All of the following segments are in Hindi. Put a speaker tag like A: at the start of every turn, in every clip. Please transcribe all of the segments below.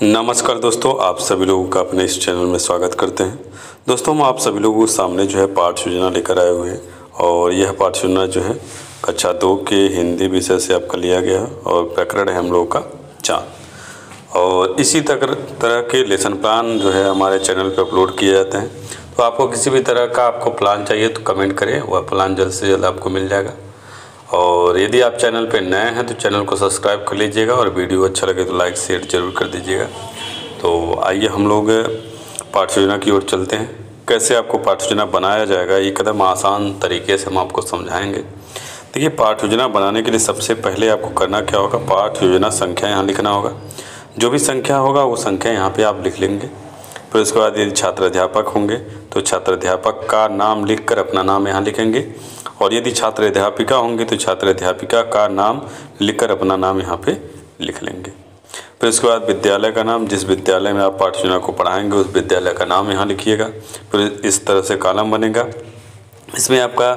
A: नमस्कार दोस्तों, आप सभी लोगों का अपने इस चैनल में स्वागत करते हैं। दोस्तों, हम आप सभी लोगों के सामने जो है पाठ योजना लेकर आए हुए हैं और यह पाठ योजना जो है कक्षा 2 के हिंदी विषय से आपका लिया गया है और प्रकरण है हम लोगों का चाँद। और इसी तरह के लेसन प्लान जो है हमारे चैनल पर अपलोड किए जाते हैं। तो आपको किसी भी तरह का प्लान चाहिए तो कमेंट करें, वह प्लान जल्द से जल्द आपको मिल जाएगा। और यदि आप चैनल पे नए हैं तो चैनल को सब्सक्राइब कर लीजिएगा और वीडियो अच्छा लगे तो लाइक शेयर जरूर कर दीजिएगा। तो आइए हम लोग पाठ योजना की ओर चलते हैं। कैसे आपको पाठ योजना बनाया जाएगा, ये कदम आसान तरीके से हम आपको समझाएंगे। देखिए, पाठ योजना बनाने के लिए सबसे पहले आपको करना क्या होगा, पाठ योजना संख्या यहाँ लिखना होगा। जो भी संख्या होगा वो संख्या यहाँ पर आप लिख लेंगे। फिर उसके बाद यदि छात्र अध्यापक होंगे तो छात्र अध्यापक का नाम लिखकर अपना नाम यहाँ लिखेंगे, और यदि छात्र अध्यापिका होंगे तो छात्र अध्यापिका का नाम लिखकर अपना नाम यहाँ पे लिख लेंगे। फिर उसके बाद विद्यालय का नाम, जिस विद्यालय में आप पाठ योजना को पढ़ाएंगे उस विद्यालय का नाम यहाँ लिखिएगा। फिर इस तरह से कॉलम बनेगा। इसमें आपका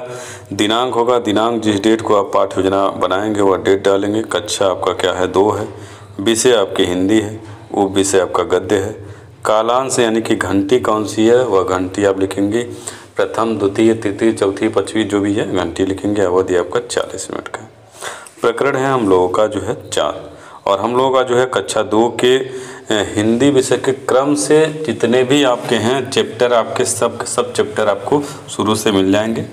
A: दिनांक होगा, दिनांक जिस डेट को आप पाठ योजना बनाएंगे वह डेट डालेंगे। कक्षा आपका क्या है, 2 है। विषय आपकी हिंदी है, उप विषय आपका गद्य है। कालांश यानी कि घंटी कौन सी है वह घंटी आप लिखेंगे। प्रथम, द्वितीय, तृतीय, चौथी, पांचवी जो भी है घंटी लिखेंगे। अवधि आपका 40 मिनट का। प्रकरण है हम लोगों का जो है चाँद, और हम लोगों का जो है कक्षा 2 के हिंदी विषय के क्रम से जितने भी आपके हैं चैप्टर, आपके सब चैप्टर आपको शुरू से मिल जाएंगे।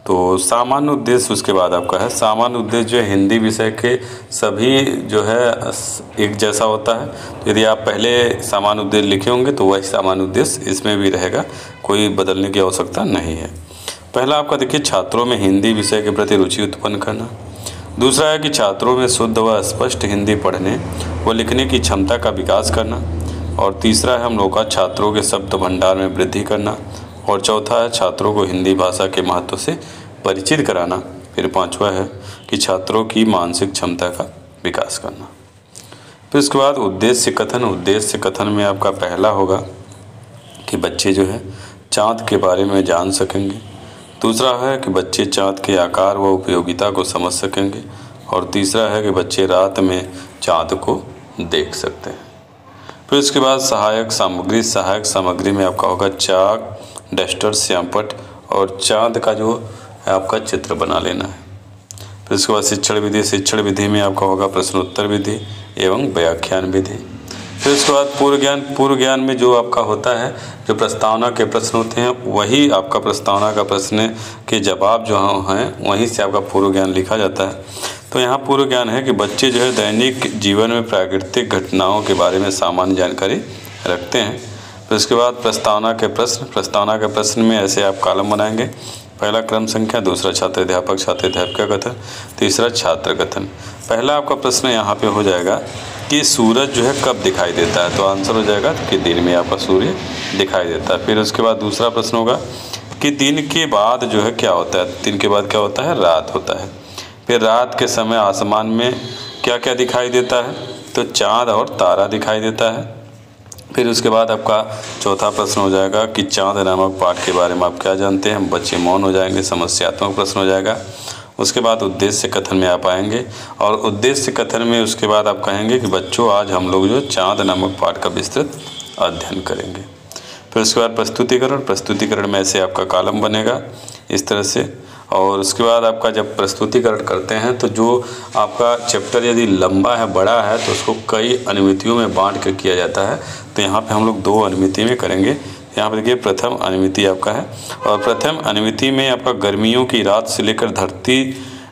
A: तो सामान्य उद्देश्य उसके बाद आपका है। सामान्य उद्देश्य जो है हिंदी विषय के सभी जो है एक जैसा होता है। तो यदि आप पहले सामान्य उद्देश्य लिखे होंगे तो वही सामान्य उद्देश्य इसमें भी रहेगा, कोई बदलने की आवश्यकता नहीं है। पहला आपका देखिए, छात्रों में हिंदी विषय के प्रति रुचि उत्पन्न करना। दूसरा है कि छात्रों में शुद्ध व स्पष्ट हिंदी पढ़ने व लिखने की क्षमता का विकास करना। और तीसरा है हम लोग का छात्रों के शब्द भंडार में वृद्धि करना। और चौथा है छात्रों को हिंदी भाषा के महत्व से परिचित कराना। फिर पांचवा है कि छात्रों की मानसिक क्षमता का विकास करना। फिर उसके बाद उद्देश्य कथन। उद्देश्य कथन में आपका पहला होगा कि बच्चे जो है चाँद के बारे में जान सकेंगे। दूसरा है कि बच्चे चाँद के आकार व उपयोगिता को समझ सकेंगे। और तीसरा है कि बच्चे रात में चाँद को देख सकते हैं। फिर उसके बाद सहायक सामग्री। सहायक सामग्री में आपका होगा चाक, डस्टर, श्यामपट्ट और चाँद का जो है आपका चित्र बना लेना है। फिर उसके बाद शिक्षण विधि। शिक्षण विधि में आपका होगा प्रश्नोत्तर विधि एवं व्याख्यान विधि। फिर उसके बाद पूर्व ज्ञान। पूर्व ज्ञान में जो आपका होता है, जो प्रस्तावना के प्रश्न होते हैं वही आपका प्रस्तावना का प्रश्न के जवाब जो हैं वहीं से आपका पूर्व ज्ञान लिखा जाता है। तो यहाँ पूर्व ज्ञान है कि बच्चे जो है दैनिक जीवन में प्राकृतिक घटनाओं के बारे में सामान्य जानकारी रखते हैं। फिर उसके बाद प्रस्तावना के प्रश्न। प्रस्तावना के प्रश्न में ऐसे आप कॉलम बनाएंगे। पहला क्रम संख्या, दूसरा छात्र अध्यापक छात्र अध्यापिका कथन, तीसरा छात्र कथन। पहला आपका प्रश्न यहाँ पे हो जाएगा कि सूरज जो है कब दिखाई देता है, तो आंसर हो जाएगा कि दिन में आपका सूर्य दिखाई देता है। फिर उसके बाद दूसरा प्रश्न होगा कि दिन के बाद जो है क्या होता है, दिन के बाद क्या होता है, रात होता है। फिर रात के समय आसमान में क्या क्या दिखाई देता है, तो चाँद और तारा दिखाई देता है। फिर उसके बाद आपका चौथा प्रश्न हो जाएगा कि चाँद नामक पाठ के बारे में आप क्या जानते हैं। बच्चे मौन हो जाएंगे। समस्यात्मक प्रश्न हो जाएगा। उसके बाद उद्देश्य कथन में आप आएंगे, और उद्देश्य कथन में उसके बाद आप कहेंगे कि बच्चों आज हम लोग जो चाँद नामक पाठ का विस्तृत अध्ययन करेंगे। फिर उसके बाद प्रस्तुतिकरण। प्रस्तुतिकरण में ऐसे आपका कॉलम बनेगा इस तरह से। और उसके बाद आपका जब प्रस्तुतिकरण करते हैं तो जो आपका चैप्टर यदि लंबा है, बड़ा है, तो उसको कई अनुमितियों में बांट कर किया जाता है। तो यहाँ पे हम लोग 2 अनुमिति में करेंगे। यहाँ पर देखिए प्रथम अनुमिति आपका है, और प्रथम अनुमिति में आपका गर्मियों की रात से लेकर धरती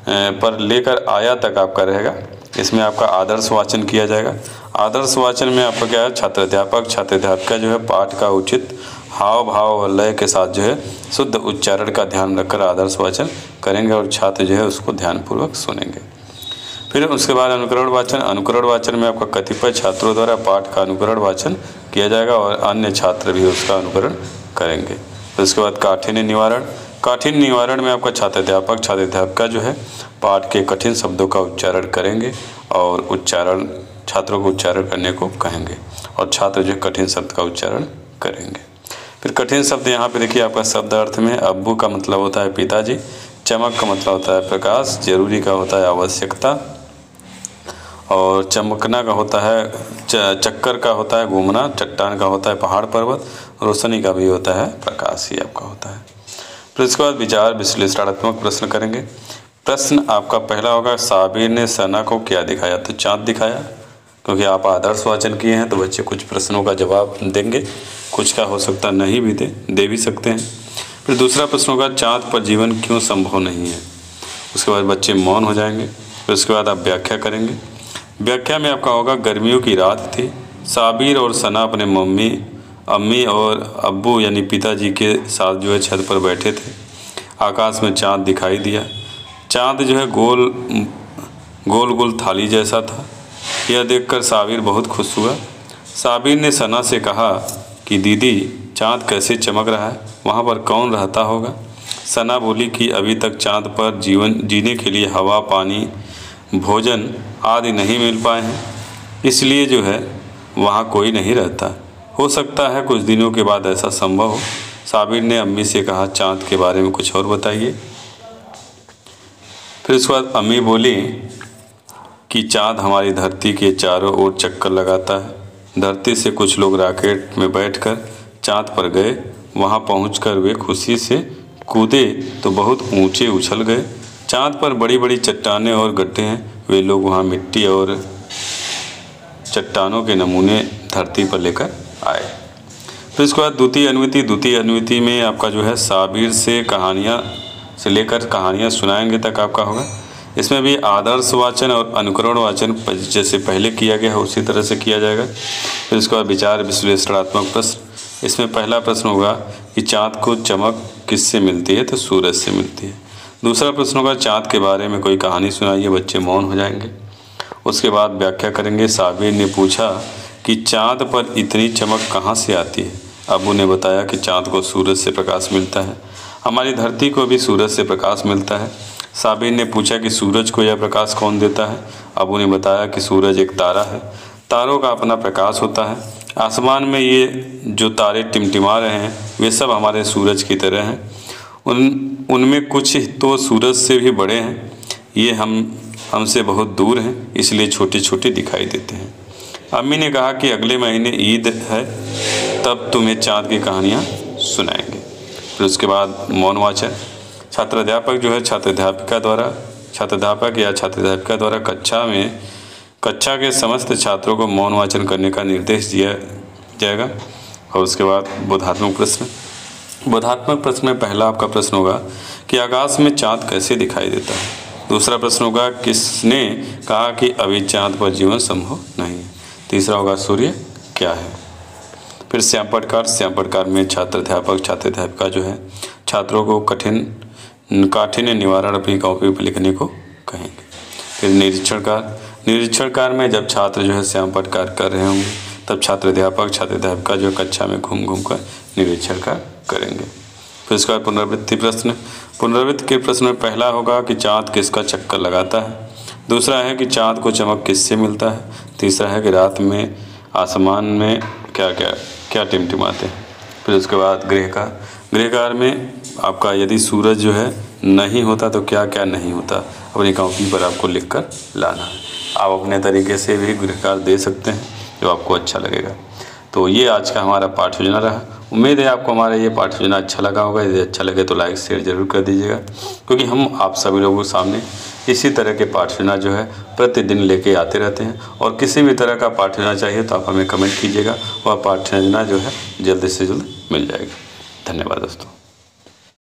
A: पर लेकर आया तक आपका रहेगा। इसमें आपका आदर्श वाचन किया जाएगा। आदर्श वाचन में आपका क्या है, छात्र अध्यापक छात्र अध्यापिका जो है पाठ का उचित हाव भाव और लय के साथ जो है शुद्ध उच्चारण का ध्यान रखकर आदर्श वाचन करेंगे, और छात्र जो है उसको ध्यानपूर्वक सुनेंगे। फिर उसके बाद अनुकरण वाचन। अनुकरण वाचन में आपका कतिपय छात्रों द्वारा पाठ का अनुकरण वाचन किया जाएगा और अन्य छात्र भी उसका अनुकरण करेंगे। फिर उसके बाद काठिन्य निवारण। काठिन्य निवारण में आपका छात्र अध्यापिका जो है पाठ के कठिन शब्दों का उच्चारण करेंगे और छात्रों को उच्चारण करने को कहेंगे, और छात्र जो कठिन शब्द का उच्चारण करेंगे। फिर कठिन शब्द यहाँ पे देखिए आपका शब्द अर्थ में अब्बू का मतलब होता है पिताजी, चमक का मतलब होता है प्रकाश, जरूरी का होता है आवश्यकता, और चमकना का होता है, चक्कर का होता है घूमना, चट्टान का होता है पहाड़ पर्वत, रोशनी का भी होता है प्रकाश ही आपका होता है। फिर इसके बाद विचार विश्लेषणात्मक प्रश्न करेंगे। प्रश्न आपका पहला होगा, साबिर ने सना को क्या दिखाया? तो चाँद दिखाया, क्योंकि आप आदर्श वाचन किए हैं तो बच्चे कुछ प्रश्नों का जवाब देंगे, कुछ का हो सकता नहीं भी दे भी सकते हैं। फिर दूसरा प्रश्न होगा, चाँद पर जीवन क्यों संभव नहीं है? उसके बाद बच्चे मौन हो जाएंगे। फिर उसके बाद आप व्याख्या करेंगे। व्याख्या में आपका होगा, गर्मियों की रात थी, साबिर और सना अपने अम्मी और अब्बू यानी पिताजी के साथ जो है छत पर बैठे थे। आकाश में चाँद दिखाई दिया। चाँद जो है गोल गोल थाली जैसा था। यह देखकर साबिर बहुत खुश हुआ। साबिर ने सना से कहा कि दीदी, चाँद कैसे चमक रहा है, वहाँ पर कौन रहता होगा? सना बोली कि अभी तक चाँद पर जीवन जीने के लिए हवा, पानी, भोजन आदि नहीं मिल पाए हैं, इसलिए जो है वहाँ कोई नहीं रहता। हो सकता है कुछ दिनों के बाद ऐसा संभव हो। साबिर ने अम्मी से कहा, चाँद के बारे में कुछ और बताइए। फिर उसके बाद अम्मी बोली कि चाँद हमारी धरती के चारों ओर चक्कर लगाता है। धरती से कुछ लोग रॉकेट में बैठकर चाँद पर गए। वहाँ पहुंचकर वे खुशी से कूदे तो बहुत ऊंचे उछल गए। चाँद पर बड़ी बड़ी चट्टानें और गड्ढे हैं। वे लोग वहाँ मिट्टी और चट्टानों के नमूने धरती पर लेकर आए। फिर इसके बाद द्वितीय अनुवृत्ति में आपका जो है साबिर से लेकर कहानियाँ सुनाएंगे तक आपका होगा। इसमें भी आदर्श वाचन और अनुकरण वाचन जैसे पहले किया गया है उसी तरह से किया जाएगा। फिर इसके बाद विचार विश्लेषणात्मक प्रश्न। इसमें पहला प्रश्न होगा कि चाँद को चमक किससे मिलती है? तो सूरज से मिलती है। दूसरा प्रश्न होगा, चाँद के बारे में कोई कहानी सुनाइए। बच्चे मौन हो जाएंगे। उसके बाद व्याख्या करेंगे। साबिर ने पूछा कि चाँद पर इतनी चमक कहाँ से आती है? अब्बू ने बताया कि चाँद को सूरज से प्रकाश मिलता है। हमारी धरती को भी सूरज से प्रकाश मिलता है। साबिर ने पूछा कि सूरज को यह प्रकाश कौन देता है? अब्बू ने बताया कि सूरज एक तारा है। तारों का अपना प्रकाश होता है। आसमान में ये जो तारे टिमटिमा रहे हैं वे सब हमारे सूरज की तरह हैं। उनमें कुछ तो सूरज से भी बड़े हैं। ये हमसे बहुत दूर हैं, इसलिए छोटे छोटे दिखाई देते हैं। अम्मी ने कहा कि अगले महीने ईद है, तब तुम्हें चाँद की कहानियाँ सुनाएंगे। फिर उसके बाद मौन वाचन। छात्राध्यापक जो है छात्राध्यापक या छात्राध्यापिका द्वारा कक्षा के समस्त छात्रों को मौन वाचन करने का निर्देश दिया जाएगा। और उसके बाद बोधात्मक प्रश्न। बोधात्मक प्रश्न में पहला आपका प्रश्न होगा कि आकाश में चाँद कैसे दिखाई देता है? दूसरा प्रश्न होगा, किसने कहा कि अभी चाँद पर जीवन संभव नहीं है? तीसरा होगा, सूर्य क्या है? फिर श्याम पटकार में छात्राध्यापिका जो है छात्रों को काठिन्य निवारण अपनी कॉपी पर लिखने को कहेंगे। फिर निरीक्षणकार में जब छात्र जो है श्याम पटकार कर रहे होंगे तब छात्राध्यापिका जो कक्षा में घूम कर निरीक्षण करेंगे। फिर इसके बाद पुनरावृत्ति के प्रश्न में पहला होगा कि चाँद किसका चक्कर लगाता है। दूसरा है कि चाँद को चमक किससे मिलता है। तीसरा है कि रात में आसमान में क्या टिमटिमाते हैं। फिर उसके बाद गृहकार में आपका यदि सूरज जो है नहीं होता तो क्या क्या नहीं होता, अपनी कॉपी पर आपको लिख कर लाना है। आप अपने तरीके से भी गृहकार दे सकते हैं जो आपको अच्छा लगेगा। तो ये आज का हमारा पाठ योजना रहा। उम्मीद है आपको हमारा ये पाठ योजना अच्छा लगा होगा। यदि अच्छा लगे तो लाइक शेयर जरूर कर दीजिएगा, क्योंकि हम आप सभी लोगों के सामने इसी तरह के पाठ योजना जो है प्रतिदिन लेके आते रहते हैं। और किसी भी तरह का पाठ योजना चाहिए तो आप हमें कमेंट कीजिएगा, वह पाठ योजना जो है जल्द से जल्द मिल जाएगी। धन्यवाद दोस्तों।